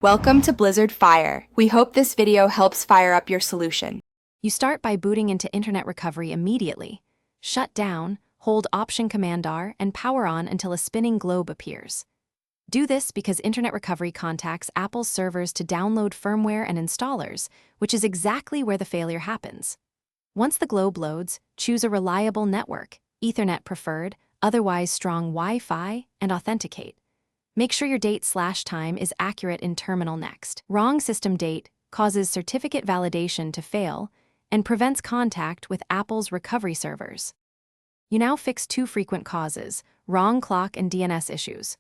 Welcome to Blizzard Fire. We hope this video helps fire up your solution. You start by booting into Internet Recovery immediately. Shut down, hold Option Command R, and power on until a spinning globe appears. Do this because Internet Recovery contacts Apple's servers to download firmware and installers, which is exactly where the failure happens. Once the globe loads, choose a reliable network, Ethernet preferred, otherwise strong Wi-Fi, and authenticate. Make sure your date/time is accurate in terminal next. Wrong system date causes certificate validation to fail and prevents contact with Apple's recovery servers. You now fix two frequent causes, wrong clock and DNS issues.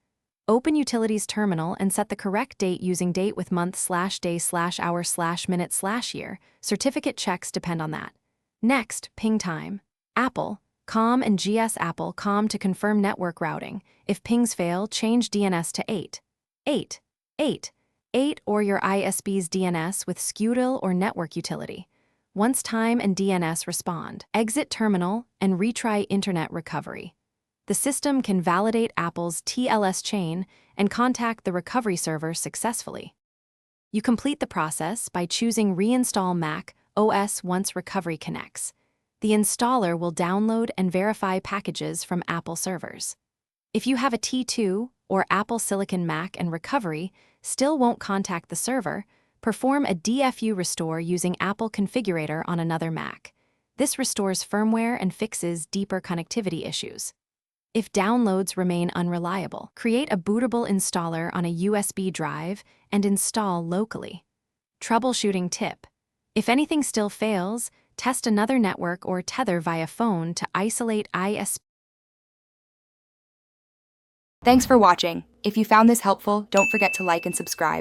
Open Utilities Terminal and set the correct date using date with month/day/hour/minute/year. Certificate checks depend on that. Next, ping time. Apple, COM and GS Apple COM to confirm network routing. If pings fail, change DNS to 8 or your ISP's DNS with SCUDL or network utility. Once time and DNS respond, exit terminal and retry Internet Recovery. The system can validate Apple's TLS chain and contact the recovery server successfully. You complete the process by choosing Reinstall Mac OS once recovery connects. The installer will download and verify packages from Apple servers. If you have a T2 or Apple Silicon Mac and recovery still won't contact the server, perform a DFU restore using Apple Configurator on another Mac. This restores firmware and fixes deeper connectivity issues. If downloads remain unreliable, create a bootable installer on a USB drive and install locally. Troubleshooting tip: if anything still fails, test another network or tether via phone to isolate ISP. Thanks for watching. If you found this helpful, don't forget to like and subscribe.